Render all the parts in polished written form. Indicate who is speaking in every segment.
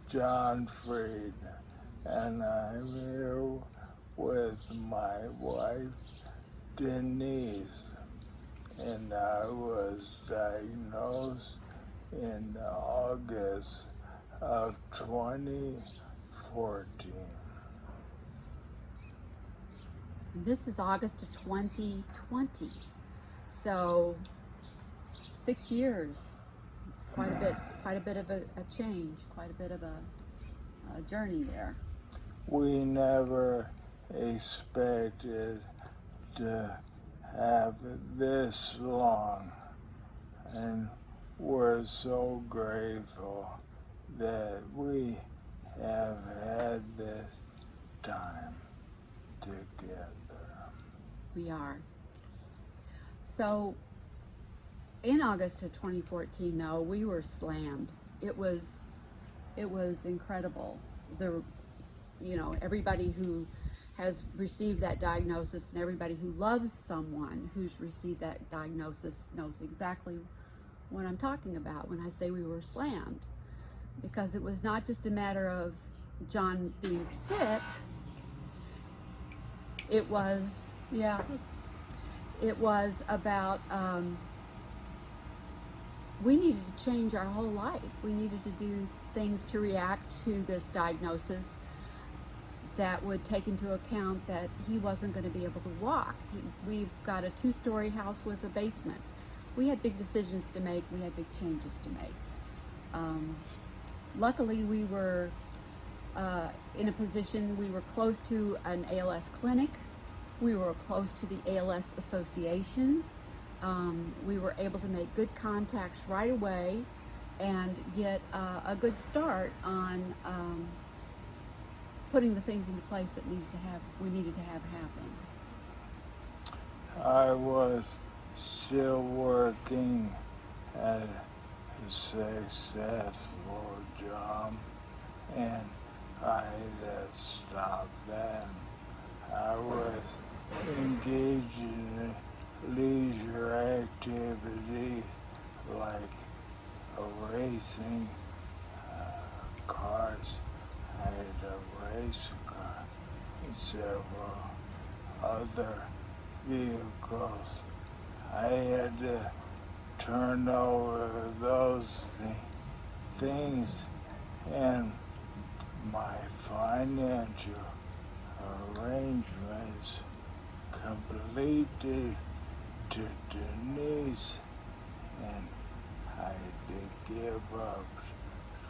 Speaker 1: John Freed, and I'm here with my wife, Denise, and I was diagnosed in August of 2014.
Speaker 2: This is August of 2020, so 6 years. It's quite a bit of a change, quite a bit of a journey there.
Speaker 1: We never expected to have this long, and we're so grateful that we have had this time together.
Speaker 2: We are. So in August of 2014, though, we were slammed. It was incredible. Everybody who has received that diagnosis and everybody who loves someone who's received that diagnosis knows exactly what I'm talking about when I say we were slammed, because it was not just a matter of John being sick. It was about we needed to change our whole life. We needed to do things to react to this diagnosis that would take into account that he wasn't going to be able to walk. We've got a 2-story house with a basement. We had big decisions to make. We had big changes to make. Luckily, we were in a position, we were close to an ALS clinic. We were close to the ALS Association. We were able to make good contacts right away and get a good start on putting the things into place that we needed to have happen.
Speaker 1: I was still working at a successful job, and I had to stop that. I was engaged in leisure activity like racing cars. I had a race car and several other vehicles. I had to turn over those things, and my financial arrangements completed to Denise, and I had to give up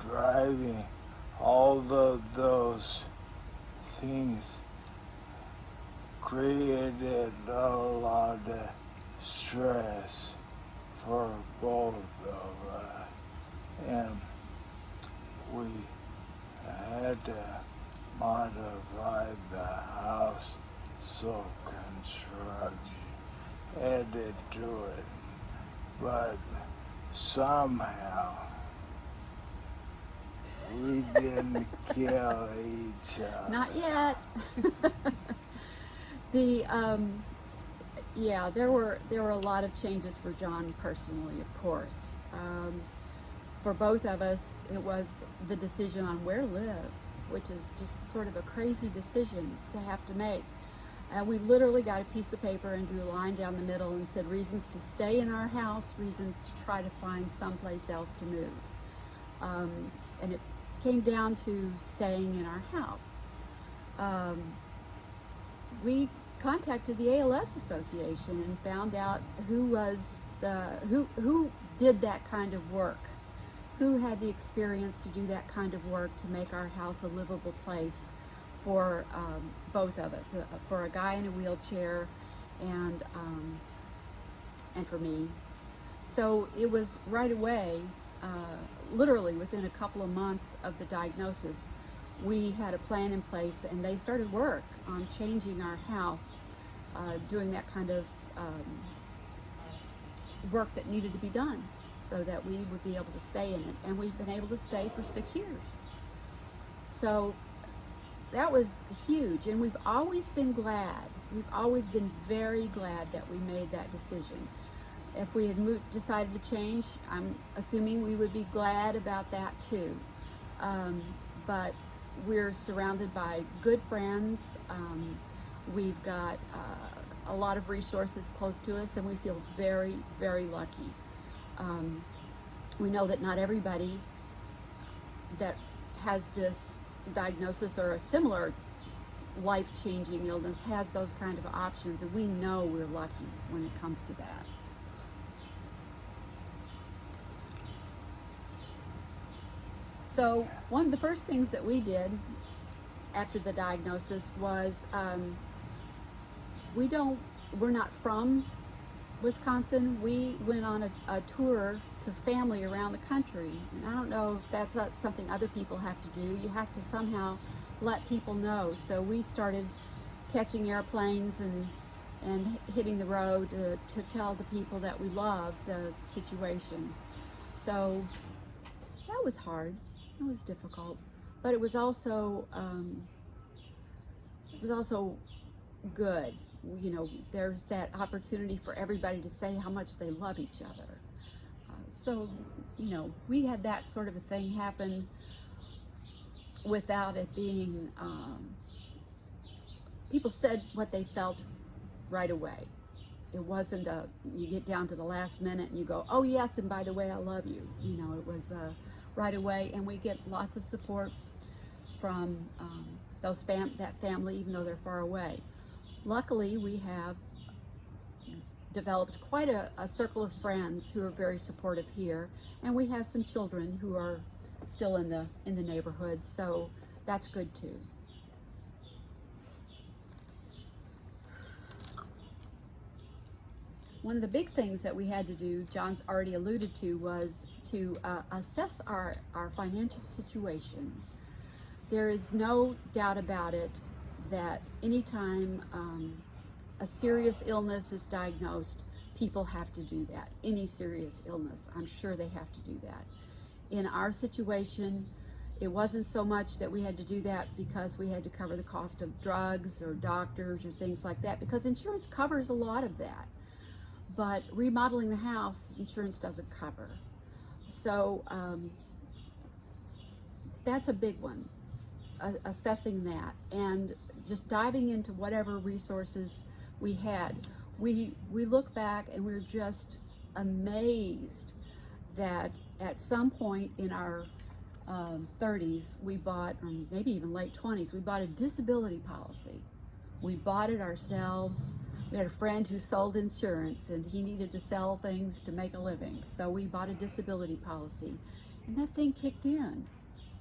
Speaker 1: driving. All of those things created a lot of stress for both of us, and we had to modify the house so construction had to do it, but somehow we didn't kill each other.
Speaker 2: Not yet. There were a lot of changes for John personally, of course. For both of us, it was the decision on where to live, which is just sort of a crazy decision to have to make. We literally got a piece of paper and drew a line down the middle and said reasons to stay in our house, reasons to try to find someplace else to move. And it came down to staying in our house. We contacted the ALS Association and found out who did that kind of work, who had the experience to do that kind of work to make our house a livable place for both of us, for a guy in a wheelchair and for me. So it was right away, literally within a couple of months of the diagnosis, we had a plan in place, and they started work on changing our house, doing that kind of work that needed to be done so that we would be able to stay in it. And we've been able to stay for 6 years. So that was huge, and we've always been glad. We've always been very glad that we made that decision. If we had decided to change, I'm assuming we would be glad about that too. but we're surrounded by good friends. We've got a lot of resources close to us, and we feel very, very lucky. We know that not everybody that has this diagnosis or a similar life-changing illness has those kind of options, and we know we're lucky when it comes to that. So one of the first things that we did after the diagnosis was we're not from Wisconsin. We went on a tour to family around the country, and I don't know if that's not something other people have to do. You have to somehow let people know. So we started catching airplanes and hitting the road to tell the people that we loved the situation. So that was hard. It was difficult, but it was also good. You know, there's that opportunity for everybody to say how much they love each other. So, you know, we had that sort of a thing happen without it being, people said what they felt right away. It wasn't you get down to the last minute and you go, oh yes, and by the way, I love you. You know, it was right away, and we get lots of support from that family, even though they're far away. Luckily, we have developed quite a circle of friends who are very supportive here, and we have some children who are still in the neighborhood, so that's good too. One of the big things that we had to do, John's already alluded to, was to assess our financial situation. There is no doubt about it that anytime a serious illness is diagnosed, people have to do that. Any serious illness, I'm sure they have to do that. In our situation, it wasn't so much that we had to do that because we had to cover the cost of drugs or doctors or things like that, because insurance covers a lot of that. But remodeling the house, insurance doesn't cover. So that's a big one, assessing that, and just diving into whatever resources we had. We look back and we're just amazed that at some point in our 30s, we bought, or maybe even late 20s, we bought a disability policy. We bought it ourselves. We had a friend who sold insurance, and he needed to sell things to make a living. So we bought a disability policy, and that thing kicked in.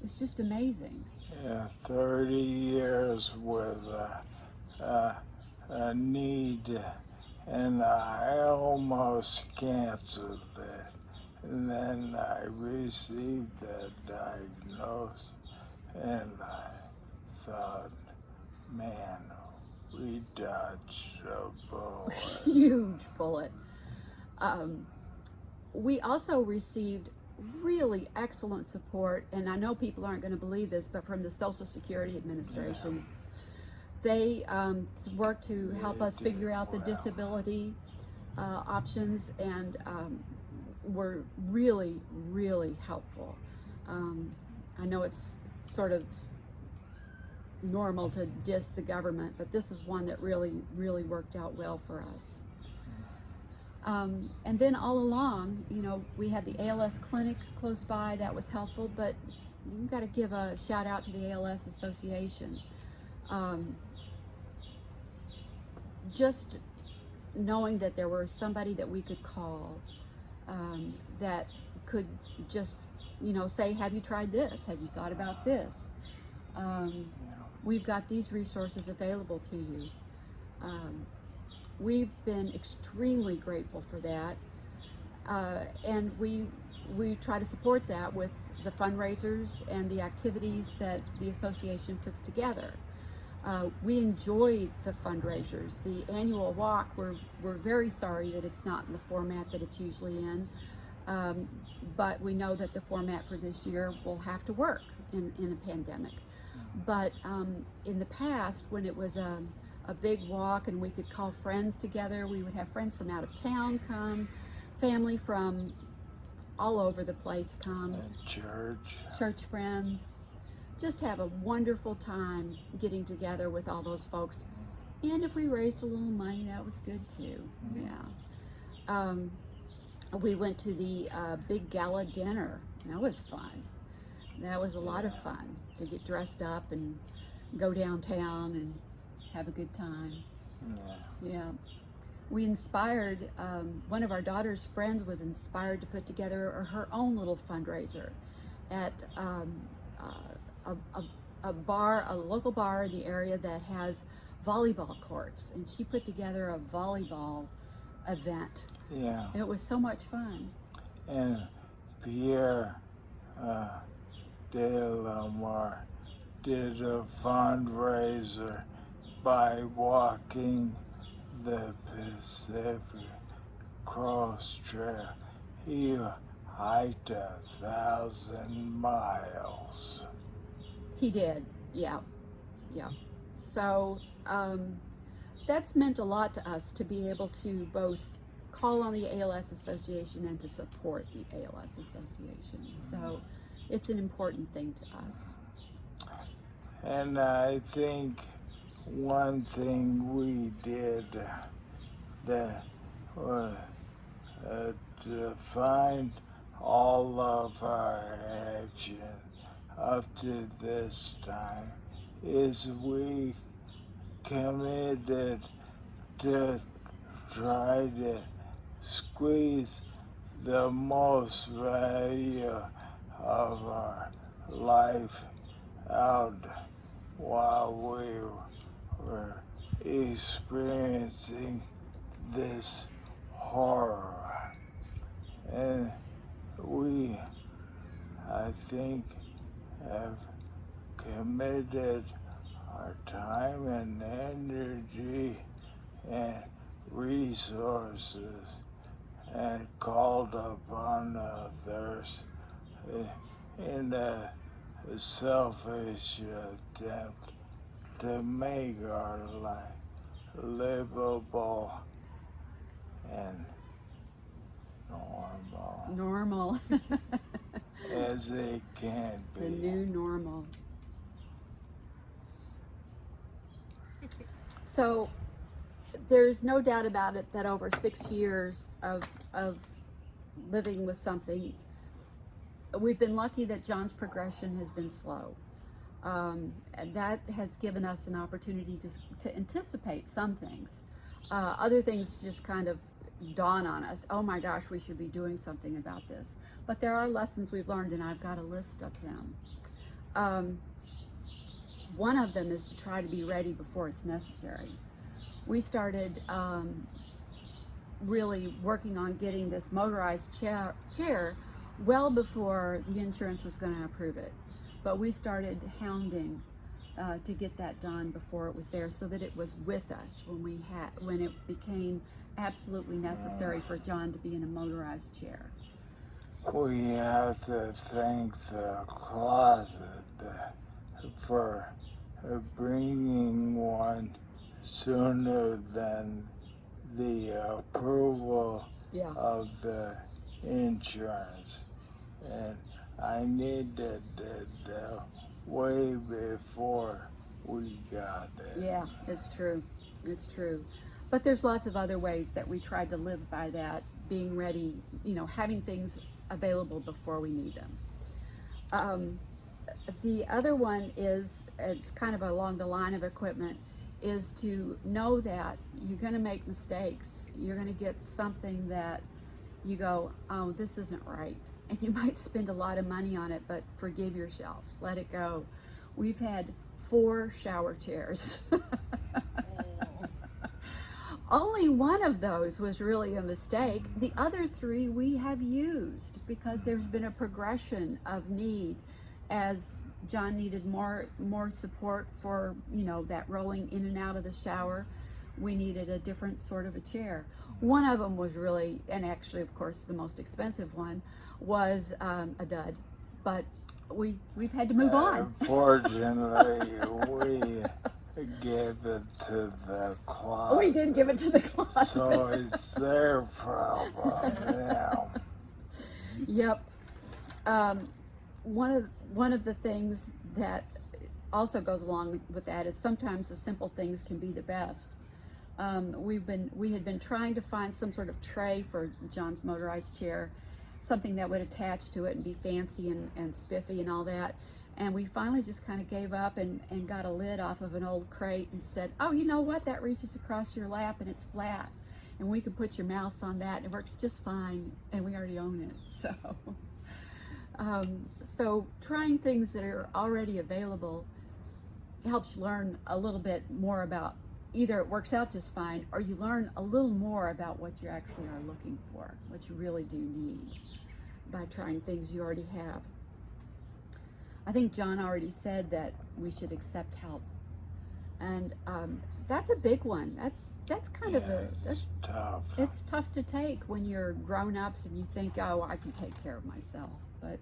Speaker 2: It's just amazing.
Speaker 1: Yeah, 30 years with a need, and I almost canceled it. And then I received that diagnosis, and I thought, man, we dodged a bullet.
Speaker 2: Huge bullet. We also received really excellent support, and I know people aren't going to believe this, but from the Social Security Administration. Yeah. They worked to help us figure out the disability options, and were really, really helpful. I know it's sort of normal to diss the government, but this is one that really, really worked out well for us. And then all along, you know, we had the ALS Clinic close by. That was helpful, but you've got to give a shout out to the ALS Association. Just knowing that there was somebody that we could call, that could just, you know, say, have you tried this? Have you thought about this? We've got these resources available to you. We've been extremely grateful for that, and we try to support that with the fundraisers and the activities that the association puts together. We enjoy the fundraisers. The annual walk, we're very sorry that it's not in the format that it's usually in, but we know that the format for this year will have to work in a pandemic. But in the past, when it was a big walk and we could call friends together, we would have friends from out of town come, family from all over the place come.
Speaker 1: And church.
Speaker 2: Church friends. just have a wonderful time getting together with all those folks. And if we raised a little money, that was good too. Yeah. We went to the big gala dinner. That was fun. That was a lot of fun to get dressed up and go downtown and have a good time. Yeah. We inspired, one of our daughter's friends was inspired to put together her own little fundraiser at a bar, a local bar in the area that has volleyball courts, and she put together a volleyball event.
Speaker 1: Yeah.
Speaker 2: And it was so much fun.
Speaker 1: And Pierre de Lamar did a fundraiser by walking the Pacific Cross Trail. He hiked 1,000 miles.
Speaker 2: He did, yeah. So that's meant a lot to us, to be able to both call on the ALS Association and to support the ALS Association. So it's an important thing to us.
Speaker 1: And I think one thing we did that to find all of our action up to this time is we committed to try to squeeze the most value of our life out while we were experiencing this horror. And we, I think, have committed our time and energy and resources and called upon others in a selfish attempt to make our life livable and
Speaker 2: Normal.
Speaker 1: as it can be.
Speaker 2: The new normal. So there's no doubt about it that over 6 years of living with something, we've been lucky that John's progression has been slow. And that has given us an opportunity to anticipate some things. Other things just kind of dawn on us. Oh my gosh, we should be doing something about this. But there are lessons we've learned, and I've got a list of them. One of them is to try to be ready before it's necessary. We started really working on getting this motorized chair well before the insurance was going to approve it. But we started hounding to get that done before it was there, so that it was with us when it became absolutely necessary for John to be in a motorized chair.
Speaker 1: We have to thank the closet for bringing one sooner than the approval of the insurance. And I needed it way before we got it.
Speaker 2: Yeah, it's true. It's true. But there's lots of other ways that we tried to live by that, being ready, having things available before we need them. The other one is, it's kind of along the line of equipment, is to know that you're going to make mistakes. You're going to get something that you go, oh, this isn't right. And you might spend a lot of money on it, but forgive yourself. Let it go. We've had 4 shower chairs. Only one of those was really a mistake. The other 3 we have used because there's been a progression of need as John needed more support for, that rolling in and out of the shower. We needed a different sort of a chair. One of them was really, and actually, of course, the most expensive one was a dud. But we've had to move on.
Speaker 1: Fortunately, we gave it to the closet.
Speaker 2: We did give it to the closet.
Speaker 1: So it's their problem now.
Speaker 2: Yep. One of the things that also goes along with that is sometimes the simple things can be the best. We had been trying to find some sort of tray for John's motorized chair, something that would attach to it and be fancy and spiffy and all that. And we finally just kind of gave up and got a lid off of an old crate and said, oh, you know what, that reaches across your lap and it's flat. And we can put your mouse on that and it works just fine, and we already own it. So trying things that are already available helps you learn a little bit more about, either it works out just fine or you learn a little more about what you actually are looking for, what you really do need by trying things you already have. I think John already said that we should accept help. And that's a big one. That's kind of
Speaker 1: tough.
Speaker 2: It's tough to take when you're grown-ups and you think, oh, I can take care of myself. But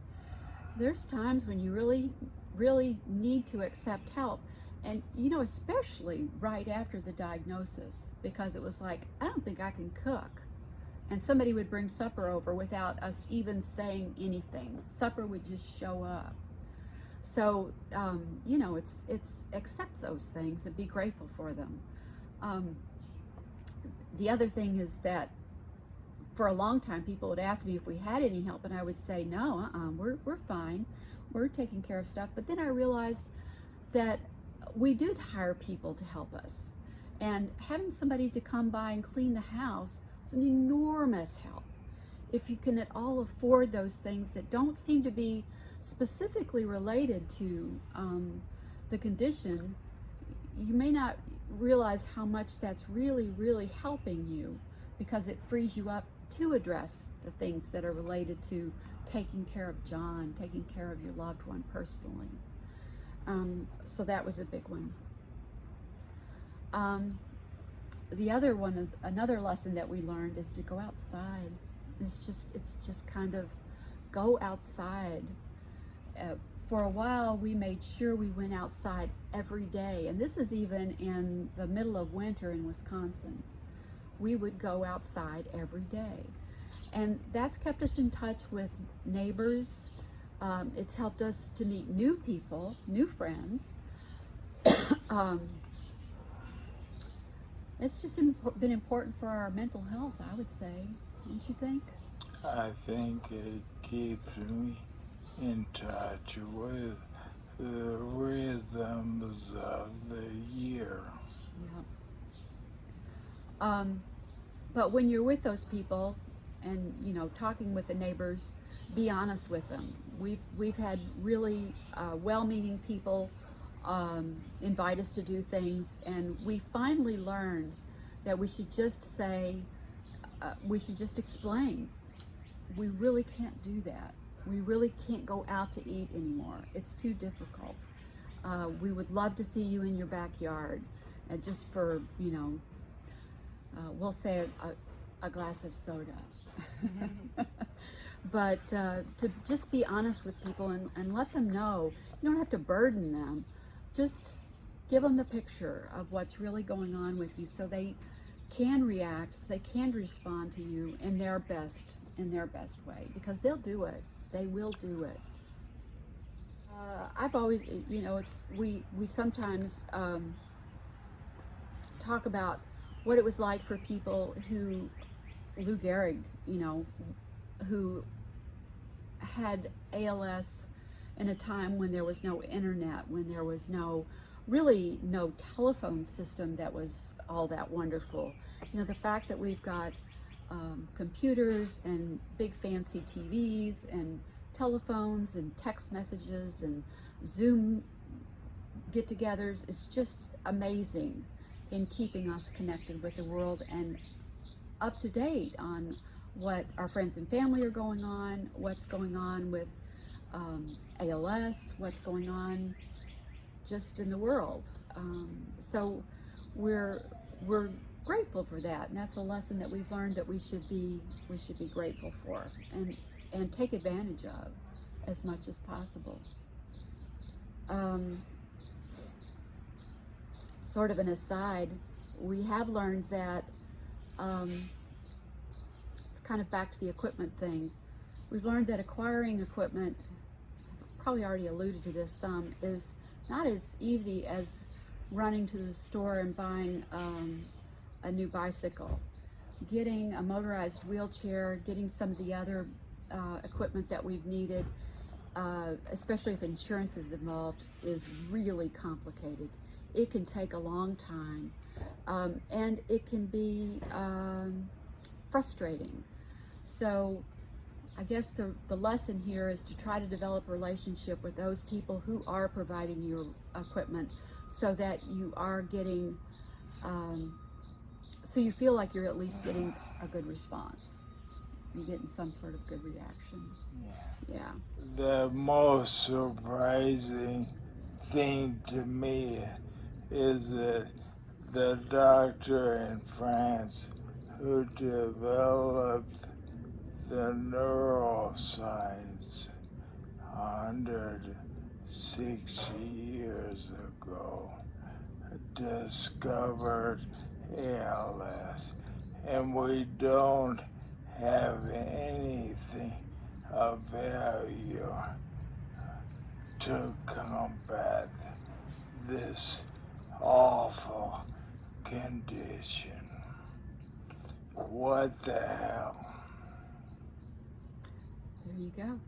Speaker 2: there's times when you really, really need to accept help. And, you know, especially right after the diagnosis, because it was like, I don't think I can cook. And somebody would bring supper over without us even saying anything. Supper would just show up. So, you know, it's accept those things and be grateful for them. The other thing is that for a long time, people would ask me if we had any help, and I would say, no, we're fine. We're taking care of stuff. But then I realized that we did hire people to help us. And having somebody to come by and clean the house was an enormous help. If you can at all afford those things that don't seem to be specifically related to the condition, you may not realize how much that's really, really helping you, because it frees you up to address the things that are related to taking care of John, taking care of your loved one personally. So that was a big one. The other one, another lesson that we learned is to go outside. It's just kind of go outside. For a while, we made sure we went outside every day, and this is even in the middle of winter in Wisconsin. We would go outside every day, and that's kept us in touch with neighbors. It's helped us to meet new people, new friends. It's just been important for our mental health, I would say, don't you think?
Speaker 1: I think it keeps me in touch with the rhythms of the year.
Speaker 2: Yeah. But when you're with those people and, you know, talking with the neighbors, be honest with them. We've had really well-meaning people invite us to do things, and we finally learned that we should just say, we should just explain. We really can't do that. We really can't go out to eat anymore. It's too difficult. We would love to see you in your backyard, just for, you know, we'll say a glass of soda. But to just be honest with people and let them know. You don't have to burden them. Just give them the picture of what's really going on with you, so they can react, so they can respond to you in their best way, because they'll do it. They will do it. I've always, you know, we sometimes talk about what it was like for people who, Lou Gehrig, you know, who had ALS in a time when there was no internet, when there was really no telephone system that was all that wonderful. You know, the fact that we've got computers and big fancy TVs and telephones and text messages and Zoom get-togethers is just amazing in keeping us connected with the world and up to date on what our friends and family are going on, what's going on with ALS, what's going on just in the world. So we're grateful for that, and that's a lesson that we've learned that we should be grateful for and take advantage of as much as possible. Sort of an aside, we have learned that it's kind of back to the equipment thing. We've learned that acquiring equipment, probably already alluded to this some, is not as easy as running to the store and buying a new bicycle. Getting a motorized wheelchair, getting some of the other equipment that we've needed, especially if insurance is involved, is really complicated. It can take a long time, and it can be frustrating. So I guess the lesson here is to try to develop a relationship with those people who are providing your equipment, so that you are getting, so you feel like you're at least getting a good response. You're getting some sort of good reaction. Yeah.
Speaker 1: The most surprising thing to me is that the doctor in France who developed the neuroscience 106 years ago discovered ALS, and we don't have anything of value to combat this awful condition. What the hell?
Speaker 2: There you go.